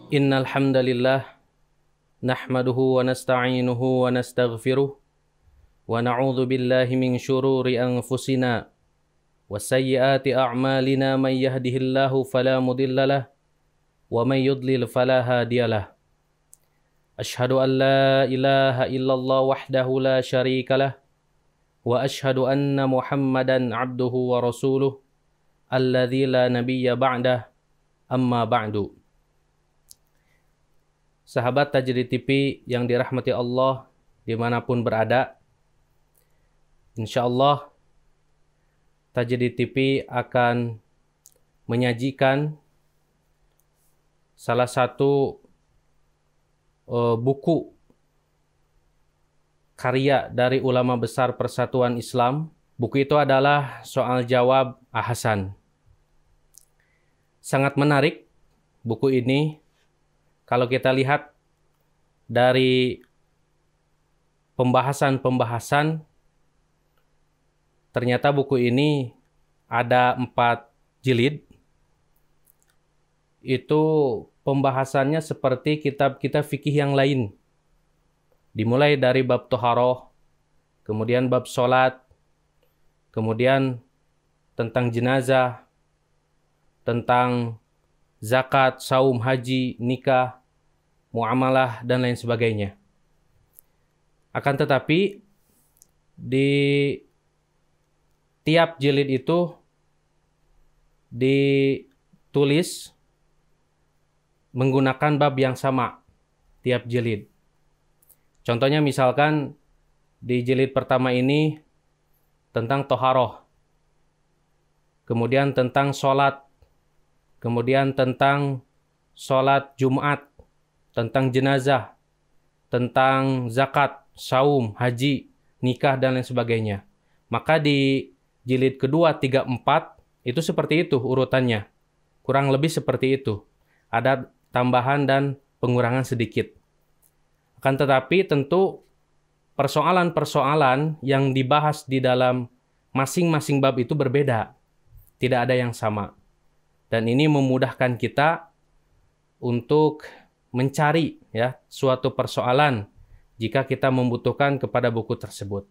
Innal hamdalillah nahmaduhu wa nasta'inuhu wa nastaghfiruh wa na'udzu billahi min syururi anfusina wa sayyiati a'malina may yahdihillahu fala mudhillalah wa may yudlil fala hadiyalah. Ashhadu an la ilaha illallah wahdahu la syarikalah wa ashhadu anna Muhammadan 'abduhu wa rasuluh alladzi la nabiyya ba'dah, amma ba'du. Sahabat Tajrid TV yang dirahmati Allah dimanapun berada, insya Allah Tajrid TV akan menyajikan salah satu buku karya dari ulama besar Persatuan Islam. Buku itu adalah Soal Jawab Ahsan. Sangat menarik buku ini. Kalau kita lihat dari pembahasan-pembahasan, ternyata buku ini ada 4 jilid. Itu pembahasannya seperti kitab-kitab fikih yang lain. Dimulai dari bab toharoh, kemudian bab sholat, kemudian tentang jenazah, tentang zakat, saum, haji, nikah, muamalah, dan lain sebagainya. Akan tetapi, di tiap jilid itu ditulis menggunakan bab yang sama, tiap jilid. Contohnya misalkan di jilid pertama ini tentang toharoh, kemudian tentang sholat, kemudian tentang sholat Jumat, tentang jenazah, tentang zakat, saum, haji, nikah, dan lain sebagainya. Maka di jilid kedua, 3, 4, itu seperti itu urutannya. Kurang lebih seperti itu. Ada tambahan dan pengurangan sedikit. Akan tetapi tentu persoalan-persoalan yang dibahas di dalam masing-masing bab itu berbeda. Tidak ada yang sama. Dan ini memudahkan kita untuk mencari suatu persoalan jika kita membutuhkan kepada buku tersebut.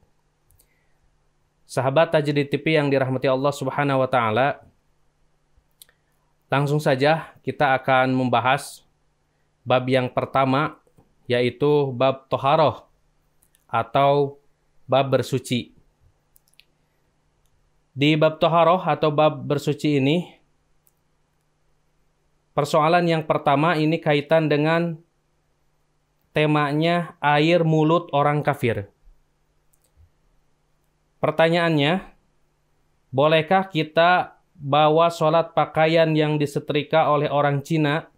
Sahabat Tajrid TV yang dirahmati Allah Subhanahu wa taala, langsung saja kita akan membahas bab yang pertama, yaitu bab toharoh atau bab bersuci. Di bab toharoh atau bab bersuci ini, persoalan yang pertama ini kaitan dengan temanya air mulut orang kafir. Pertanyaannya, bolehkah kita bawa sholat pakaian yang disetrika oleh orang Cina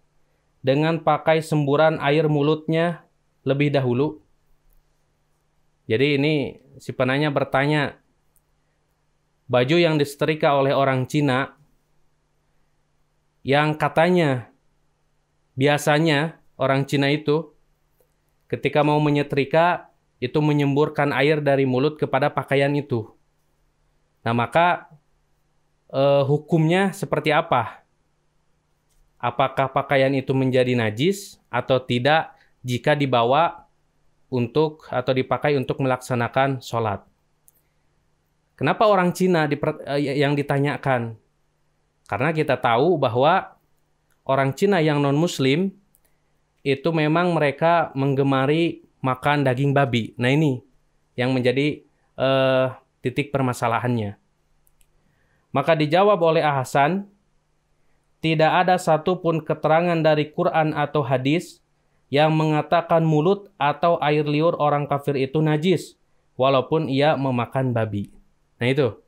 dengan pakai semburan air mulutnya lebih dahulu? Jadi ini si penanya bertanya, baju yang disetrika oleh orang Cina yang katanya biasanya orang Cina itu ketika mau menyetrika itu menyemburkan air dari mulut kepada pakaian itu. Nah, maka hukumnya seperti apa? Apakah pakaian itu menjadi najis atau tidak jika dibawa untuk atau dipakai untuk melaksanakan sholat? Kenapa orang Cina yang ditanyakan? Karena kita tahu bahwa orang Cina yang non-muslim itu memang mereka menggemari makan daging babi. Nah, ini yang menjadi titik permasalahannya. Maka dijawab oleh Ahsan, tidak ada satupun keterangan dari Quran atau hadis yang mengatakan mulut atau air liur orang kafir itu najis, walaupun ia memakan babi. Nah itu.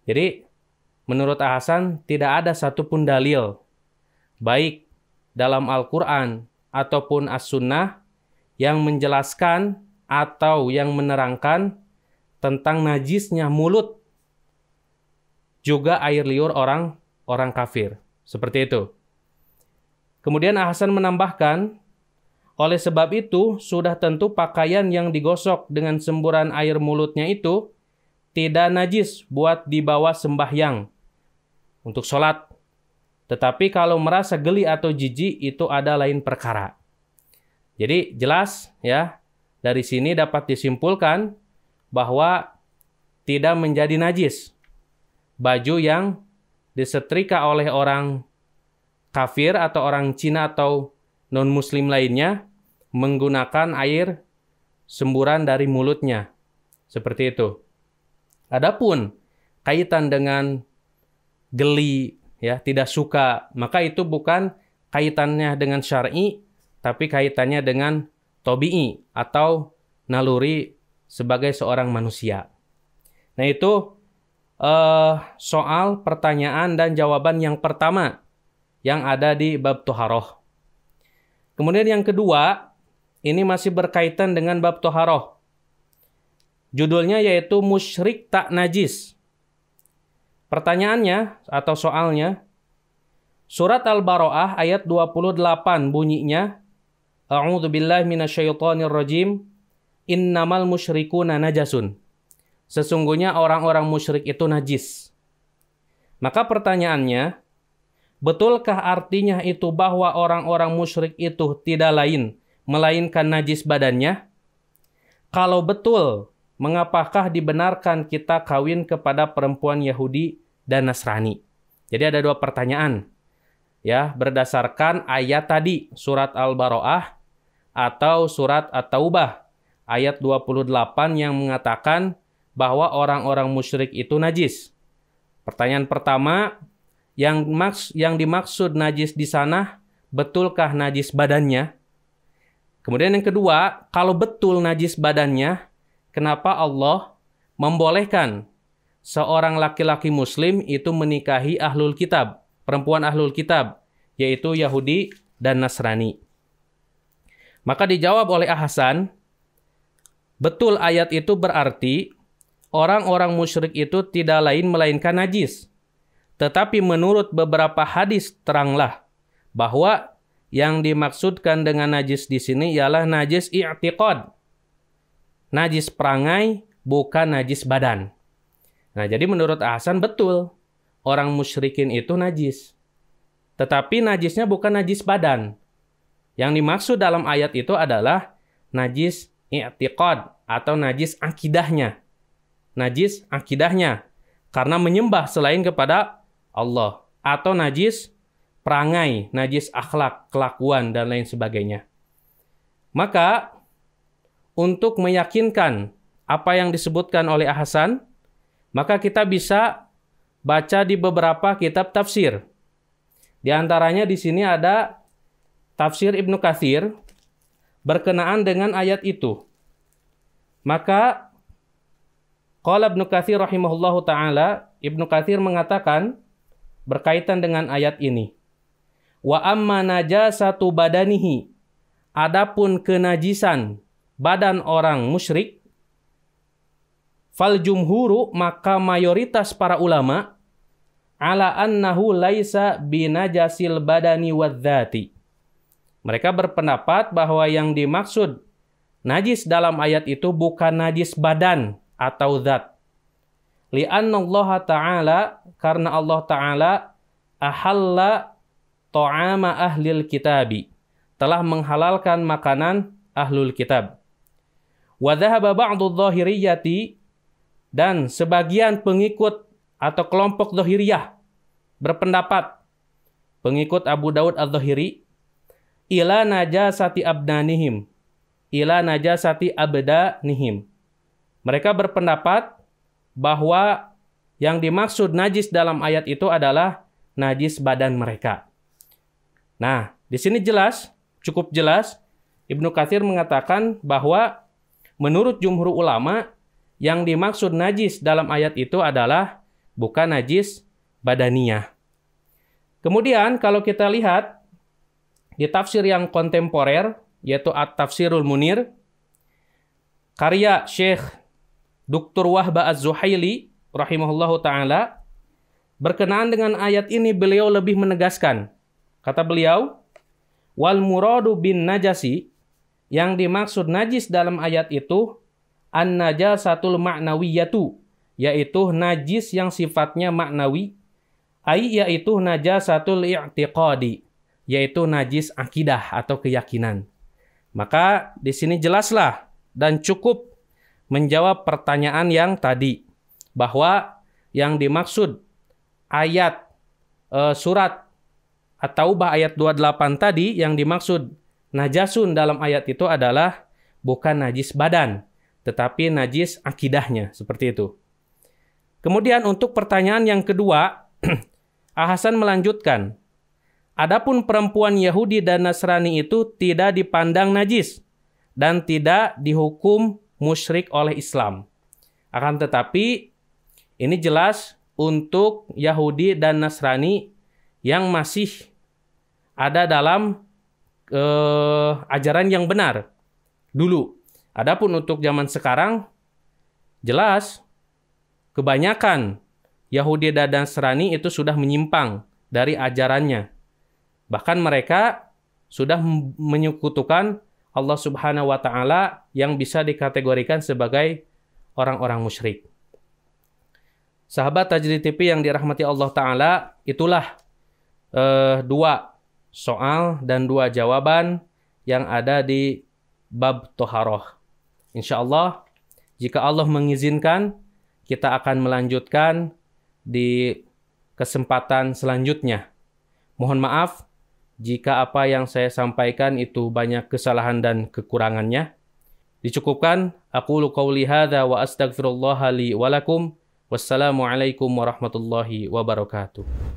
Jadi, menurut Ahsan, tidak ada satupun dalil, baik dalam Al-Quran ataupun As-Sunnah, yang menjelaskan atau yang menerangkan tentang najisnya mulut juga air liur orang kafir. Seperti itu. Kemudian Ahsan menambahkan, oleh sebab itu, sudah tentu pakaian yang digosok dengan semburan air mulutnya itu tidak najis buat dibawa sembahyang untuk sholat Tetapi kalau merasa geli atau jijik itu ada lain perkara. Jadi jelas ya, dari sini dapat disimpulkan bahwa tidak menjadi najis baju yang disetrika oleh orang kafir atau orang Cina atau non-muslim lainnya menggunakan air semburan dari mulutnya. Seperti itu. Adapun kaitan dengan geli, ya, tidak suka, maka itu bukan kaitannya dengan syar'i, tapi kaitannya dengan tabi'i atau naluri sebagai seorang manusia. Nah, itu soal pertanyaan dan jawaban yang pertama yang ada di bab toharoh. Kemudian yang kedua, ini masih berkaitan dengan bab toharoh. Judulnya yaitu musyrik tak najis. Pertanyaannya atau soalnya, surat Al-Bara'ah ayat 28 bunyinya, A'udzubillahi minasyaitonirrajim, innamal musyrikuna najasun. Sesungguhnya orang-orang musyrik itu najis. Maka pertanyaannya, betulkah artinya itu bahwa orang-orang musyrik itu tidak lain melainkan najis badannya? Kalau betul, mengapakah dibenarkan kita kawin kepada perempuan Yahudi dan Nasrani? Jadi ada dua pertanyaan. Ya, berdasarkan ayat tadi, surat Al-Bara'ah atau surat At-Taubah ayat 28 yang mengatakan bahwa orang-orang musyrik itu najis. Pertanyaan pertama, yang dimaksud najis di sana, betulkah najis badannya? Kemudian yang kedua, kalau betul najis badannya, kenapa Allah membolehkan seorang laki-laki muslim itu menikahi ahlul kitab, perempuan ahlul kitab, yaitu Yahudi dan Nasrani? Maka dijawab oleh Ahsan, betul ayat itu berarti orang-orang musyrik itu tidak lain melainkan najis. Tetapi menurut beberapa hadis teranglah bahwa yang dimaksudkan dengan najis di sini ialah najis i'tiqad. Najis perangai, bukan najis badan. Nah, jadi menurut Ahsan betul orang musyrikin itu najis. Tetapi najisnya bukan najis badan. Yang dimaksud dalam ayat itu adalah najis i'tiqad atau najis akidahnya. Najis akidahnya karena menyembah selain kepada Allah, atau najis perangai, najis akhlak, kelakuan dan lain sebagainya. Maka untuk meyakinkan apa yang disebutkan oleh Ahsan, maka kita bisa baca di beberapa kitab tafsir. Di antaranya di sini ada tafsir Ibnu Katsir berkenaan dengan ayat itu. Maka qala Ibnu Katsir rahimahullahu taala, Ibnu Katsir mengatakan berkaitan dengan ayat ini, wa amma najasatu badanihi, adapun kenajisan badan orang musyrik, fal jumhuru, maka mayoritas para ulama, ala annahu laisa binajasil badani wadzati. Mereka berpendapat bahwa yang dimaksud najis dalam ayat itu bukan najis badan atau zat. Li'anna Allah Ta'ala, karena Allah Ta'ala ahalla ta'ama ahlil kitabi, telah menghalalkan makanan ahlul kitab. Wa dhahaba ba'du dhahiriyati, dan sebagian pengikut atau kelompok dhahiriyah berpendapat, pengikut Abu Daud al-Dhahiri, ila najasati abdanihim, ila najasati abdanihim. Mereka berpendapat bahwa yang dimaksud najis dalam ayat itu adalah najis badan mereka. Nah, di sini jelas, cukup jelas, Ibnu Katsir mengatakan bahwa menurut jumhur ulama, yang dimaksud najis dalam ayat itu adalah bukan najis badaniyah. Kemudian kalau kita lihat di tafsir yang kontemporer, yaitu At-Tafsirul Munir, karya Syekh Dr. Wahba Az-Zuhaili rahimahullahu ta'ala, berkenaan dengan ayat ini beliau lebih menegaskan. Kata beliau, wal muradu bin najasi, yang dimaksud najis dalam ayat itu an-najasatul ma'nawiyatu, yaitu najis yang sifatnya maknawi, yaitu najasatul i'tiqadi, yaitu najis akidah atau keyakinan. Maka di sini jelaslah dan cukup menjawab pertanyaan yang tadi, bahwa yang dimaksud ayat surat At-Taubah ayat 28 tadi, yang dimaksud najasun dalam ayat itu adalah bukan najis badan, tetapi najis akidahnya, seperti itu. Kemudian untuk pertanyaan yang kedua, Hasan melanjutkan, adapun perempuan Yahudi dan Nasrani itu tidak dipandang najis dan tidak dihukum musyrik oleh Islam. Akan tetapi, ini jelas untuk Yahudi dan Nasrani yang masih ada dalam ajaran yang benar dulu. Adapun untuk zaman sekarang, jelas kebanyakan Yahudi dan Nasrani itu sudah menyimpang dari ajarannya. Bahkan mereka sudah menyekutukan Allah Subhanahu wa Ta'ala yang bisa dikategorikan sebagai orang-orang musyrik. Sahabat Tajrid TV yang dirahmati Allah Ta'ala, itulah dua soal dan dua jawaban yang ada di bab Toharoh. Insya Allah, jika Allah mengizinkan, kita akan melanjutkan di kesempatan selanjutnya. Mohon maaf jika apa yang saya sampaikan itu banyak kesalahan dan kekurangannya. Dicukupkan, aqulu qauli hadza wa astaghfirullaha li wa lakum. Wassalamualaikum warahmatullahi wabarakatuh.